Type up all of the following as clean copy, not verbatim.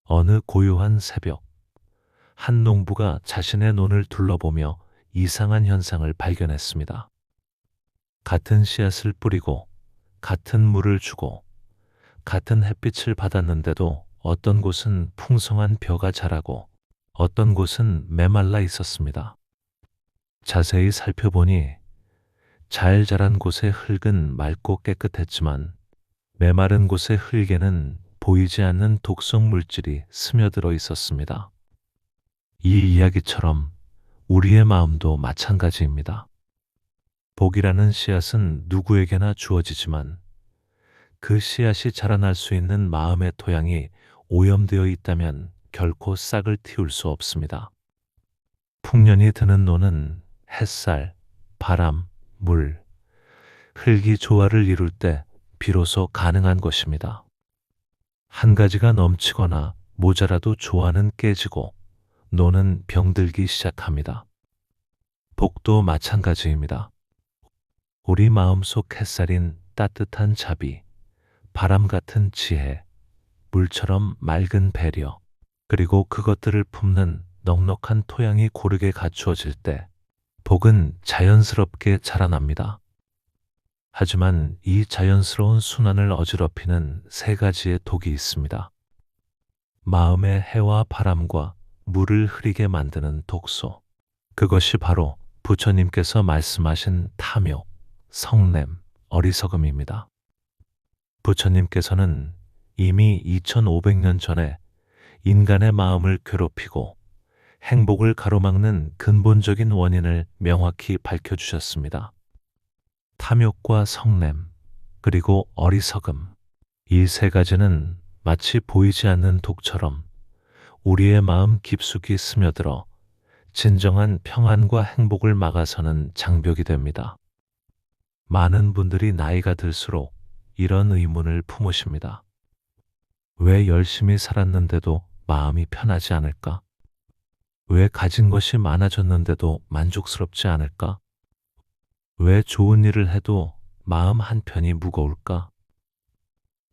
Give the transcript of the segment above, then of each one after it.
어느 고요한 새벽, 한 농부가 자신의 논을 둘러보며 이상한 현상을 발견했습니다. 같은 씨앗을 뿌리고, 같은 물을 주고, 같은 햇빛을 받았는데도 어떤 곳은 풍성한 벼가 자라고 어떤 곳은 메말라 있었습니다. 자세히 살펴보니 잘 자란 곳의 흙은 맑고 깨끗했지만 메마른 곳의 흙에는 보이지 않는 독성 물질이 스며들어 있었습니다. 이 이야기처럼 우리의 마음도 마찬가지입니다. 복이라는 씨앗은 누구에게나 주어지지만 그 씨앗이 자라날 수 있는 마음의 토양이 오염되어 있다면 결코 싹을 틔울 수 없습니다. 풍년이 드는 노는 햇살, 바람, 물, 흙이 조화를 이룰 때 비로소 가능한 것입니다. 한 가지가 넘치거나 모자라도 조화는 깨지고 노는 병들기 시작합니다. 복도 마찬가지입니다. 우리 마음속 햇살인 따뜻한 자비, 바람 같은 지혜, 물처럼 맑은 배려, 그리고 그것들을 품는 넉넉한 토양이 고르게 갖추어질 때 복은 자연스럽게 자라납니다. 하지만 이 자연스러운 순환을 어지럽히는 세 가지의 독이 있습니다. 마음의 해와 바람과 물을 흐리게 만드는 독소. 그것이 바로 부처님께서 말씀하신 탐욕, 성냄, 어리석음입니다. 부처님께서는 이미 2500년 전에 인간의 마음을 괴롭히고 행복을 가로막는 근본적인 원인을 명확히 밝혀주셨습니다. 탐욕과 성냄, 그리고 어리석음. 이 세 가지는 마치 보이지 않는 독처럼 우리의 마음 깊숙이 스며들어 진정한 평안과 행복을 막아서는 장벽이 됩니다. 많은 분들이 나이가 들수록 이런 의문을 품으십니다. 왜 열심히 살았는데도 마음이 편하지 않을까? 왜 가진 것이 많아졌는데도 만족스럽지 않을까? 왜 좋은 일을 해도 마음 한편이 무거울까?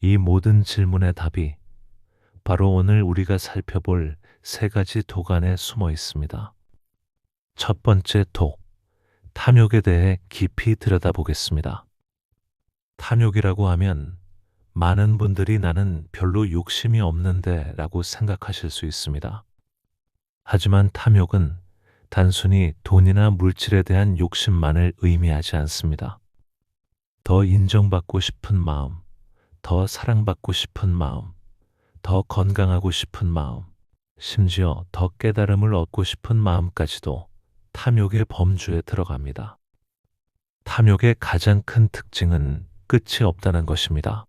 이 모든 질문의 답이 바로 오늘 우리가 살펴볼 세 가지 독 안에 숨어 있습니다. 첫 번째 독, 탐욕에 대해 깊이 들여다보겠습니다. 탐욕이라고 하면 많은 분들이 나는 별로 욕심이 없는데 라고 생각하실 수 있습니다. 하지만 탐욕은 단순히 돈이나 물질에 대한 욕심만을 의미하지 않습니다. 더 인정받고 싶은 마음, 더 사랑받고 싶은 마음, 더 건강하고 싶은 마음, 심지어 더 깨달음을 얻고 싶은 마음까지도 탐욕의 범주에 들어갑니다. 탐욕의 가장 큰 특징은 끝이 없다는 것입니다.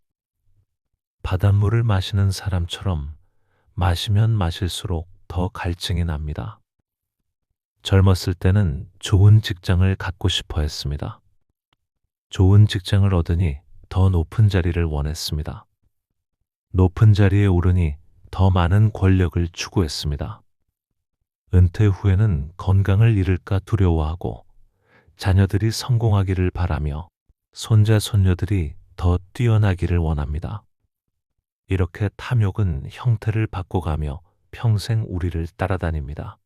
바닷물을 마시는 사람처럼 마시면 마실수록 더 갈증이 납니다. 젊었을 때는 좋은 직장을 갖고 싶어 했습니다. 좋은 직장을 얻으니 더 높은 자리를 원했습니다. 높은 자리에 오르니 더 많은 권력을 추구했습니다. 은퇴 후에는 건강을 잃을까 두려워하고 자녀들이 성공하기를 바라며 손자, 손녀들이 더 뛰어나기를 원합니다. 이렇게 탐욕은 형태를 바꿔가며 평생 우리를 따라다닙니다.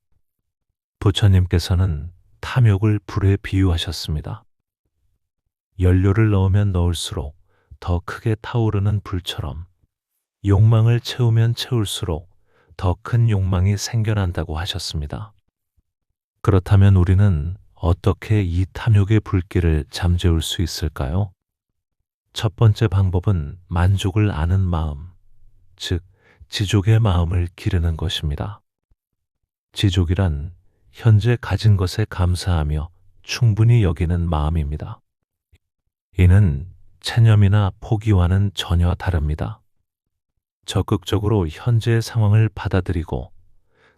부처님께서는 탐욕을 불에 비유하셨습니다. 연료를 넣으면 넣을수록 더 크게 타오르는 불처럼 욕망을 채우면 채울수록 더 큰 욕망이 생겨난다고 하셨습니다. 그렇다면 우리는 어떻게 이 탐욕의 불길을 잠재울 수 있을까요? 첫 번째 방법은 만족을 아는 마음, 즉 지족의 마음을 기르는 것입니다. 지족이란 현재 가진 것에 감사하며 충분히 여기는 마음입니다. 이는 체념이나 포기와는 전혀 다릅니다. 적극적으로 현재의 상황을 받아들이고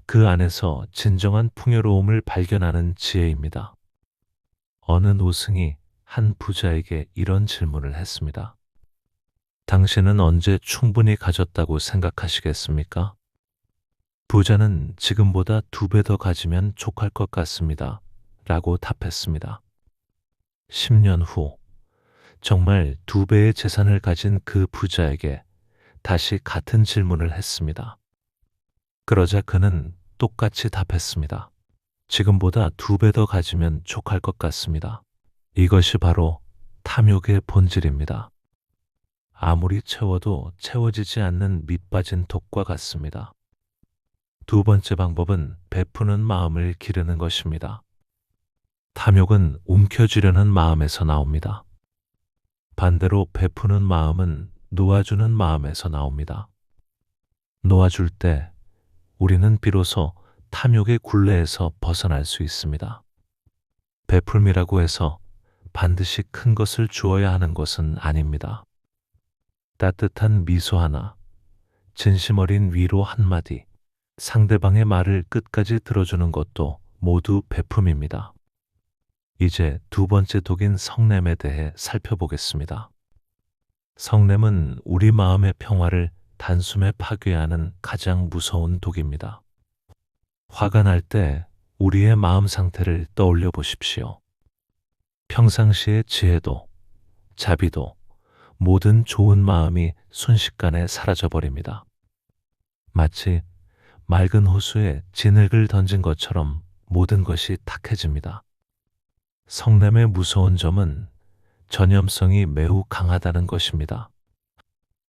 그 안에서 진정한 풍요로움을 발견하는 지혜입니다. 어느 노승이 한 부자에게 이런 질문을 했습니다. 당신은 언제 충분히 가졌다고 생각하시겠습니까? 부자는 지금보다 2배 더 가지면 족할 것 같습니다. 라고 답했습니다. 10년 후, 정말 2배의 재산을 가진 그 부자에게 다시 같은 질문을 했습니다. 그러자 그는 똑같이 답했습니다. 지금보다 2배 더 가지면 족할 것 같습니다. 이것이 바로 탐욕의 본질입니다. 아무리 채워도 채워지지 않는 밑빠진 독과 같습니다. 두 번째 방법은 베푸는 마음을 기르는 것입니다. 탐욕은 움켜쥐려는 마음에서 나옵니다. 반대로 베푸는 마음은 놓아주는 마음에서 나옵니다. 놓아줄 때 우리는 비로소 탐욕의 굴레에서 벗어날 수 있습니다. 베풀미라고 해서 반드시 큰 것을 주어야 하는 것은 아닙니다. 따뜻한 미소 하나, 진심 어린 위로 한마디, 상대방의 말을 끝까지 들어주는 것도 모두 베품입니다. 이제 두 번째 독인 성냄에 대해 살펴보겠습니다. 성냄은 우리 마음의 평화를 단숨에 파괴하는 가장 무서운 독입니다. 화가 날 때 우리의 마음 상태를 떠올려 보십시오. 평상시의 지혜도, 자비도, 모든 좋은 마음이 순식간에 사라져버립니다. 마치 맑은 호수에 진흙을 던진 것처럼 모든 것이 탁해집니다. 성냄의 무서운 점은 전염성이 매우 강하다는 것입니다.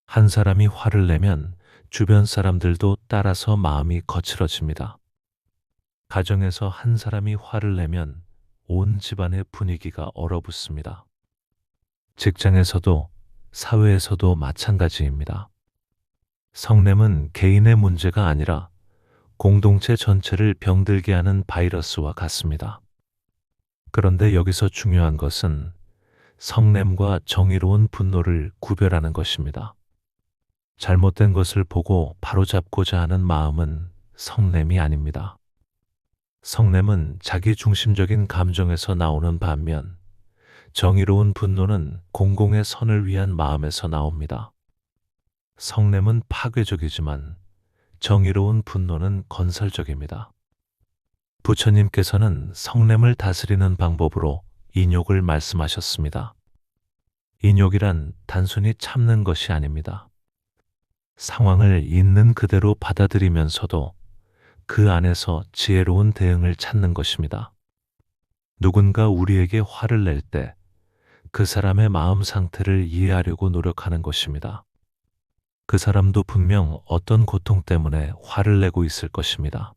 한 사람이 화를 내면 주변 사람들도 따라서 마음이 거칠어집니다. 가정에서 한 사람이 화를 내면 온 집안의 분위기가 얼어붙습니다. 직장에서도 사회에서도 마찬가지입니다. 성냄은 개인의 문제가 아니라 공동체 전체를 병들게 하는 바이러스와 같습니다. 그런데 여기서 중요한 것은 성냄과 정의로운 분노를 구별하는 것입니다. 잘못된 것을 보고 바로잡고자 하는 마음은 성냄이 아닙니다. 성냄은 자기 중심적인 감정에서 나오는 반면 정의로운 분노는 공공의 선을 위한 마음에서 나옵니다. 성냄은 파괴적이지만 정의로운 분노는 건설적입니다. 부처님께서는 성냄을 다스리는 방법으로 인욕을 말씀하셨습니다. 인욕이란 단순히 참는 것이 아닙니다. 상황을 있는 그대로 받아들이면서도 그 안에서 지혜로운 대응을 찾는 것입니다. 누군가 우리에게 화를 낼 때 그 사람의 마음 상태를 이해하려고 노력하는 것입니다. 그 사람도 분명 어떤 고통 때문에 화를 내고 있을 것입니다.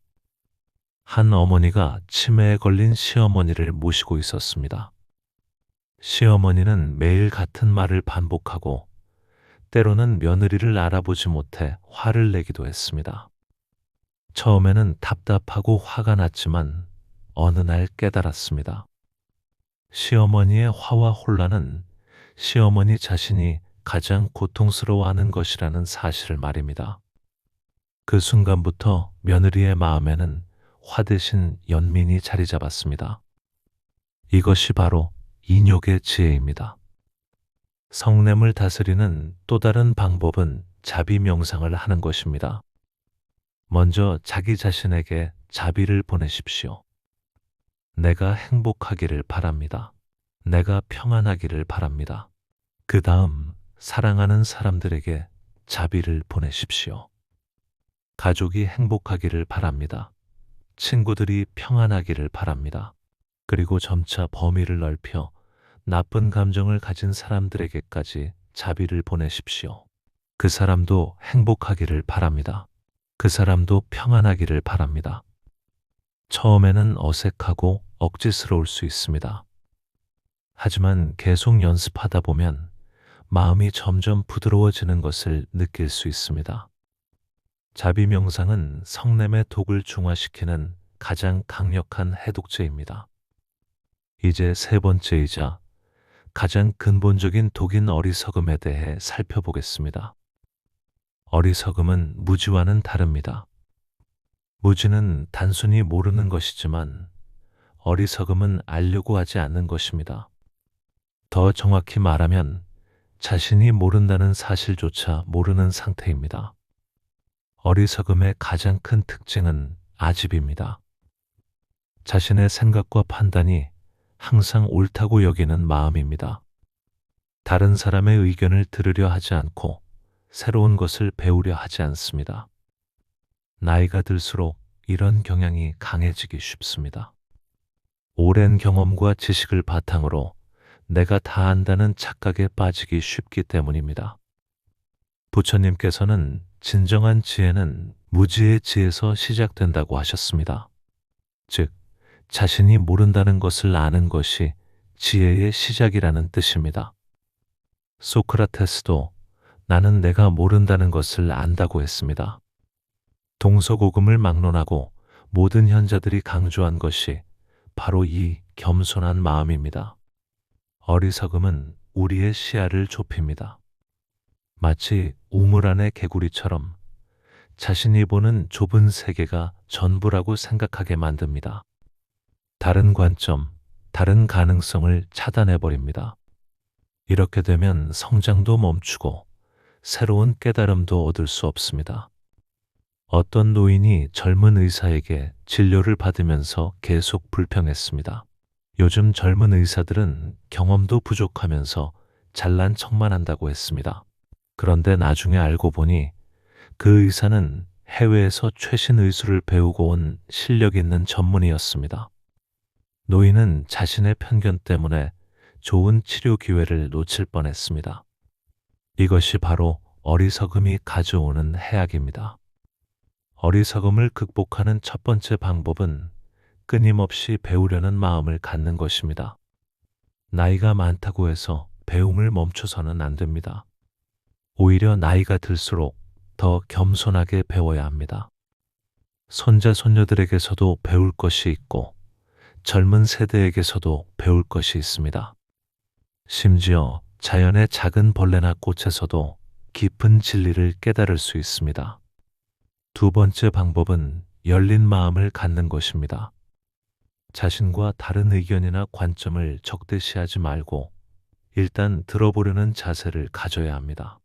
한 어머니가 치매에 걸린 시어머니를 모시고 있었습니다. 시어머니는 매일 같은 말을 반복하고 때로는 며느리를 알아보지 못해 화를 내기도 했습니다. 처음에는 답답하고 화가 났지만 어느 날 깨달았습니다. 시어머니의 화와 혼란은 시어머니 자신이 가장 고통스러워하는 것이라는 사실을 말입니다. 그 순간부터 며느리의 마음에는 화 대신 연민이 자리 잡았습니다. 이것이 바로 인욕의 지혜입니다. 성냄을 다스리는 또 다른 방법은 자비 명상을 하는 것입니다. 먼저 자기 자신에게 자비를 보내십시오. 내가 행복하기를 바랍니다. 내가 평안하기를 바랍니다. 그 다음 사랑하는 사람들에게 자비를 보내십시오. 가족이 행복하기를 바랍니다. 친구들이 평안하기를 바랍니다. 그리고 점차 범위를 넓혀 나쁜 감정을 가진 사람들에게까지 자비를 보내십시오. 그 사람도 행복하기를 바랍니다. 그 사람도 평안하기를 바랍니다. 처음에는 어색하고 억지스러울 수 있습니다. 하지만 계속 연습하다 보면 마음이 점점 부드러워지는 것을 느낄 수 있습니다. 자비 명상은 성냄의 독을 중화시키는 가장 강력한 해독제입니다. 이제 세 번째이자 가장 근본적인 독인 어리석음에 대해 살펴보겠습니다. 어리석음은 무지와는 다릅니다. 무지는 단순히 모르는 것이지만 어리석음은 알려고 하지 않는 것입니다. 더 정확히 말하면 자신이 모른다는 사실조차 모르는 상태입니다. 어리석음의 가장 큰 특징은 아집입니다. 자신의 생각과 판단이 항상 옳다고 여기는 마음입니다. 다른 사람의 의견을 들으려 하지 않고 새로운 것을 배우려 하지 않습니다. 나이가 들수록 이런 경향이 강해지기 쉽습니다. 오랜 경험과 지식을 바탕으로 내가 다 안다는 착각에 빠지기 쉽기 때문입니다. 부처님께서는 진정한 지혜는 무지의 지에서 시작된다고 하셨습니다. 즉, 자신이 모른다는 것을 아는 것이 지혜의 시작이라는 뜻입니다. 소크라테스도 나는 내가 모른다는 것을 안다고 했습니다. 동서고금을 막론하고 모든 현자들이 강조한 것이 바로 이 겸손한 마음입니다. 어리석음은 우리의 시야를 좁힙니다. 마치 우물 안의 개구리처럼 자신이 보는 좁은 세계가 전부라고 생각하게 만듭니다. 다른 관점, 다른 가능성을 차단해버립니다. 이렇게 되면 성장도 멈추고 새로운 깨달음도 얻을 수 없습니다. 어떤 노인이 젊은 의사에게 진료를 받으면서 계속 불평했습니다. 요즘 젊은 의사들은 경험도 부족하면서 잘난 척만 한다고 했습니다. 그런데 나중에 알고 보니 그 의사는 해외에서 최신 의술을 배우고 온 실력 있는 전문의였습니다. 노인은 자신의 편견 때문에 좋은 치료 기회를 놓칠 뻔했습니다. 이것이 바로 어리석음이 가져오는 해악입니다. 어리석음을 극복하는 첫 번째 방법은 끊임없이 배우려는 마음을 갖는 것입니다. 나이가 많다고 해서 배움을 멈춰서는 안 됩니다. 오히려 나이가 들수록 더 겸손하게 배워야 합니다. 손자, 손녀들에게서도 배울 것이 있고 젊은 세대에게서도 배울 것이 있습니다. 심지어 자연의 작은 벌레나 꽃에서도 깊은 진리를 깨달을 수 있습니다. 두 번째 방법은 열린 마음을 갖는 것입니다. 자신과 다른 의견이나 관점을 적대시하지 말고 일단 들어보려는 자세를 가져야 합니다.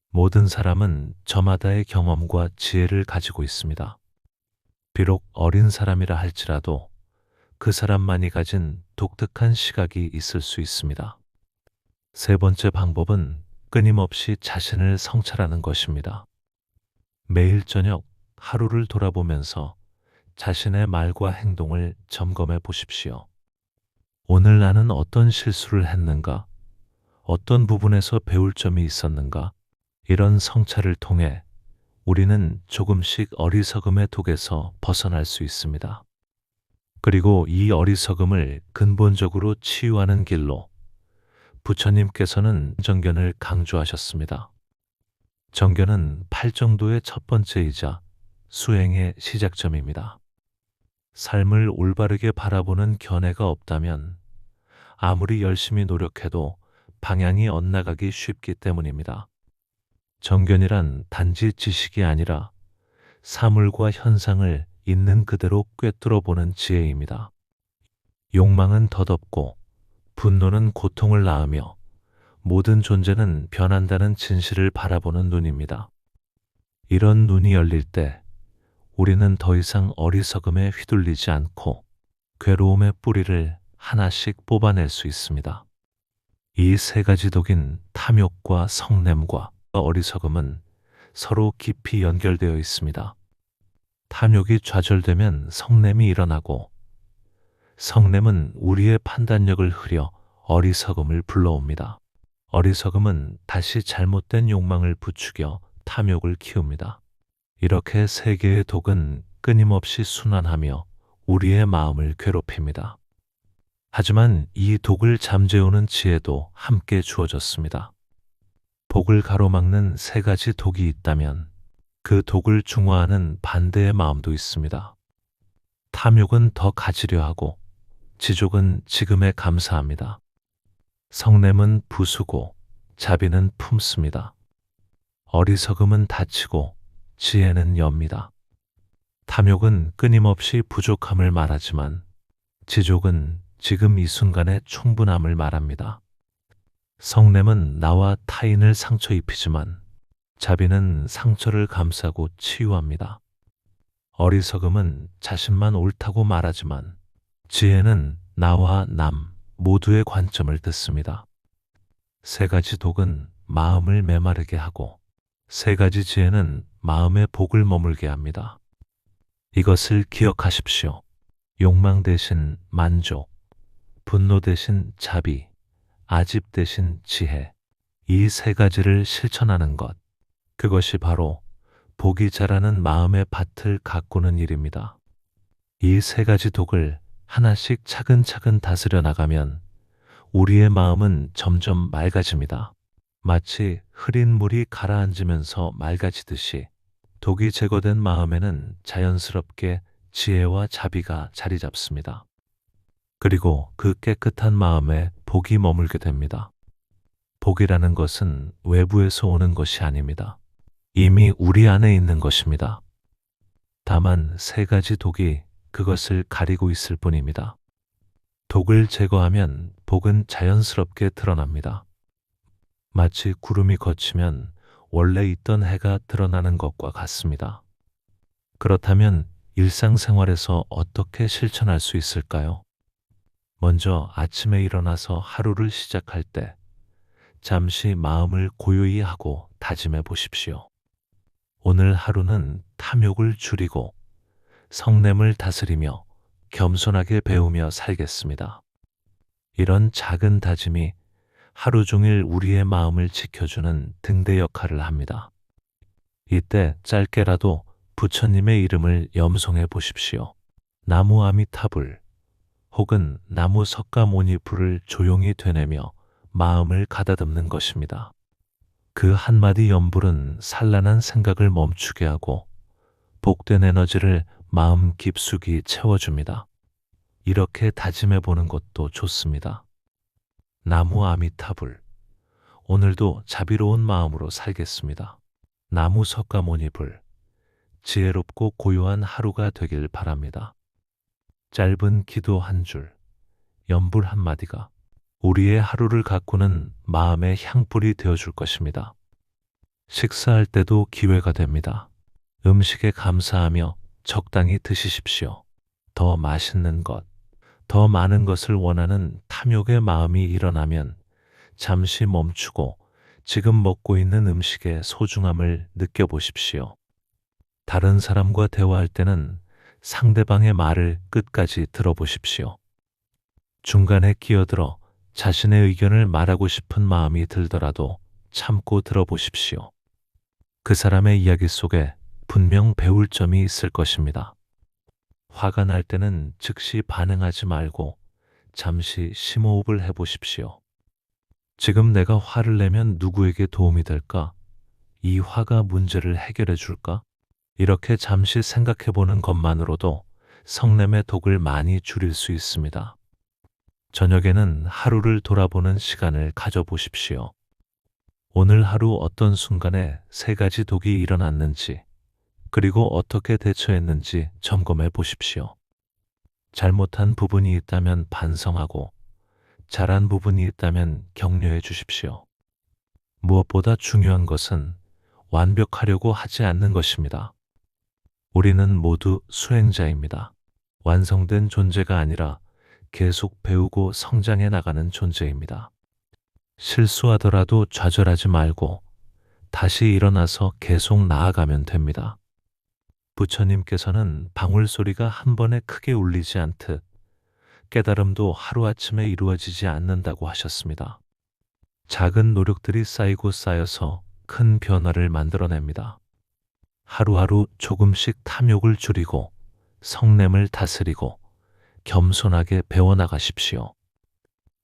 모든 사람은 저마다의 경험과 지혜를 가지고 있습니다. 비록 어린 사람이라 할지라도 그 사람만이 가진 독특한 시각이 있을 수 있습니다. 세 번째 방법은 끊임없이 자신을 성찰하는 것입니다. 매일 저녁 하루를 돌아보면서 자신의 말과 행동을 점검해 보십시오. 오늘 나는 어떤 실수를 했는가? 어떤 부분에서 배울 점이 있었는가? 이런 성찰을 통해 우리는 조금씩 어리석음의 독에서 벗어날 수 있습니다. 그리고 이 어리석음을 근본적으로 치유하는 길로 부처님께서는 정견을 강조하셨습니다. 정견은 팔정도의 첫 번째이자 수행의 시작점입니다. 삶을 올바르게 바라보는 견해가 없다면 아무리 열심히 노력해도 방향이 엇나가기 쉽기 때문입니다. 정견이란 단지 지식이 아니라 사물과 현상을 있는 그대로 꿰뚫어 보는 지혜입니다. 욕망은 덧없고 분노는 고통을 낳으며 모든 존재는 변한다는 진실을 바라보는 눈입니다. 이런 눈이 열릴 때 우리는 더 이상 어리석음에 휘둘리지 않고 괴로움의 뿌리를 하나씩 뽑아낼 수 있습니다. 이 세 가지 독인 탐욕과 성냄과 어리석음은 서로 깊이 연결되어 있습니다. 탐욕이 좌절되면 성냄이 일어나고 성냄은 우리의 판단력을 흐려 어리석음을 불러옵니다. 어리석음은 다시 잘못된 욕망을 부추겨 탐욕을 키웁니다. 이렇게 세 개의 독은 끊임없이 순환하며 우리의 마음을 괴롭힙니다. 하지만 이 독을 잠재우는 지혜도 함께 주어졌습니다. 복을 가로막는 세 가지 독이 있다면 그 독을 중화하는 반대의 마음도 있습니다. 탐욕은 더 가지려 하고 지족은 지금에 감사합니다. 성냄은 부수고 자비는 품습니다. 어리석음은 다치고 지혜는 엽니다. 탐욕은 끊임없이 부족함을 말하지만 지족은 지금 이 순간의 충분함을 말합니다. 성냄은 나와 타인을 상처 입히지만 자비는 상처를 감싸고 치유합니다. 어리석음은 자신만 옳다고 말하지만 지혜는 나와 남 모두의 관점을 듣습니다. 세 가지 독은 마음을 메마르게 하고 세 가지 지혜는 마음의 복을 머물게 합니다. 이것을 기억하십시오. 욕망 대신 만족, 분노 대신 자비, 아집 대신 지혜. 이 세 가지를 실천하는 것. 그것이 바로 복이 자라는 마음의 밭을 가꾸는 일입니다. 이 세 가지 독을 하나씩 차근차근 다스려 나가면 우리의 마음은 점점 맑아집니다. 마치 흐린 물이 가라앉으면서 맑아지듯이 독이 제거된 마음에는 자연스럽게 지혜와 자비가 자리 잡습니다. 그리고 그 깨끗한 마음에 복이 머물게 됩니다. 복이라는 것은 외부에서 오는 것이 아닙니다. 이미 우리 안에 있는 것입니다. 다만 세 가지 독이 그것을 가리고 있을 뿐입니다. 독을 제거하면 복은 자연스럽게 드러납니다. 마치 구름이 걷히면 원래 있던 해가 드러나는 것과 같습니다. 그렇다면 일상생활에서 어떻게 실천할 수 있을까요? 먼저 아침에 일어나서 하루를 시작할 때 잠시 마음을 고요히 하고 다짐해 보십시오. 오늘 하루는 탐욕을 줄이고 성냄을 다스리며 겸손하게 배우며 살겠습니다. 이런 작은 다짐이 하루 종일 우리의 마음을 지켜주는 등대 역할을 합니다. 이때 짧게라도 부처님의 이름을 염송해 보십시오. 나무 아미타불 혹은 나무 석가모니불을 조용히 되뇌며 마음을 가다듬는 것입니다. 그 한마디 염불은 산란한 생각을 멈추게 하고 복된 에너지를 마음 깊숙이 채워줍니다. 이렇게 다짐해 보는 것도 좋습니다. 나무 아미타불. 오늘도 자비로운 마음으로 살겠습니다. 나무 석가모니불. 지혜롭고 고요한 하루가 되길 바랍니다. 짧은 기도 한 줄, 염불 한마디가 우리의 하루를 가꾸는 마음의 향불이 되어줄 것입니다. 식사할 때도 기회가 됩니다. 음식에 감사하며 적당히 드시십시오. 더 맛있는 것, 더 많은 것을 원하는 탐욕의 마음이 일어나면 잠시 멈추고 지금 먹고 있는 음식의 소중함을 느껴보십시오. 다른 사람과 대화할 때는 상대방의 말을 끝까지 들어보십시오. 중간에 끼어들어 자신의 의견을 말하고 싶은 마음이 들더라도 참고 들어보십시오. 그 사람의 이야기 속에 분명 배울 점이 있을 것입니다. 화가 날 때는 즉시 반응하지 말고 잠시 심호흡을 해보십시오. 지금 내가 화를 내면 누구에게 도움이 될까? 이 화가 문제를 해결해 줄까? 이렇게 잠시 생각해 보는 것만으로도 성냄의 독을 많이 줄일 수 있습니다. 저녁에는 하루를 돌아보는 시간을 가져보십시오. 오늘 하루 어떤 순간에 세 가지 독이 일어났는지, 그리고 어떻게 대처했는지 점검해 보십시오. 잘못한 부분이 있다면 반성하고, 잘한 부분이 있다면 격려해 주십시오. 무엇보다 중요한 것은 완벽하려고 하지 않는 것입니다. 우리는 모두 수행자입니다. 완성된 존재가 아니라 계속 배우고 성장해 나가는 존재입니다. 실수하더라도 좌절하지 말고 다시 일어나서 계속 나아가면 됩니다. 부처님께서는 방울 소리가 한 번에 크게 울리지 않듯 깨달음도 하루아침에 이루어지지 않는다고 하셨습니다. 작은 노력들이 쌓이고 쌓여서 큰 변화를 만들어냅니다. 하루하루 조금씩 탐욕을 줄이고 성냄을 다스리고 겸손하게 배워나가십시오.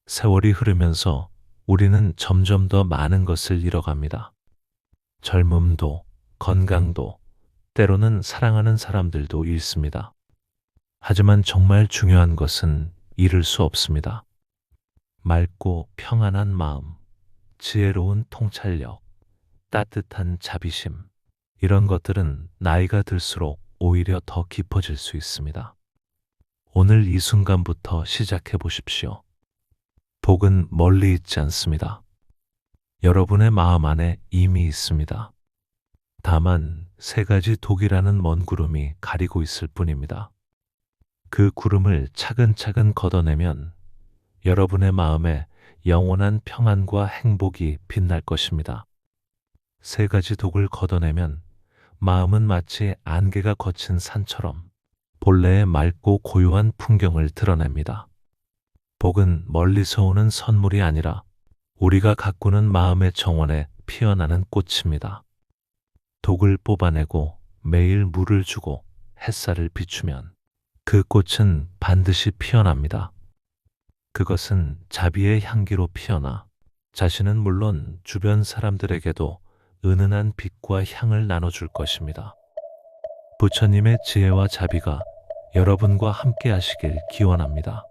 세월이 흐르면서 우리는 점점 더 많은 것을 잃어갑니다. 젊음도, 건강도, 때로는 사랑하는 사람들도 잃습니다. 하지만 정말 중요한 것은 잃을 수 없습니다. 맑고 평안한 마음, 지혜로운 통찰력, 따뜻한 자비심, 이런 것들은 나이가 들수록 오히려 더 깊어질 수 있습니다. 오늘 이 순간부터 시작해 보십시오. 복은 멀리 있지 않습니다. 여러분의 마음 안에 이미 있습니다. 다만 세 가지 독이라는 먼 구름이 가리고 있을 뿐입니다. 그 구름을 차근차근 걷어내면 여러분의 마음에 영원한 평안과 행복이 빛날 것입니다. 세 가지 독을 걷어내면 마음은 마치 안개가 거친 산처럼 본래의 맑고 고요한 풍경을 드러냅니다. 복은 멀리서 오는 선물이 아니라 우리가 가꾸는 마음의 정원에 피어나는 꽃입니다. 독을 뽑아내고 매일 물을 주고 햇살을 비추면 그 꽃은 반드시 피어납니다. 그것은 자비의 향기로 피어나 자신은 물론 주변 사람들에게도 은은한 빛과 향을 나눠줄 것입니다. 부처님의 지혜와 자비가 여러분과 함께 하시길 기원합니다.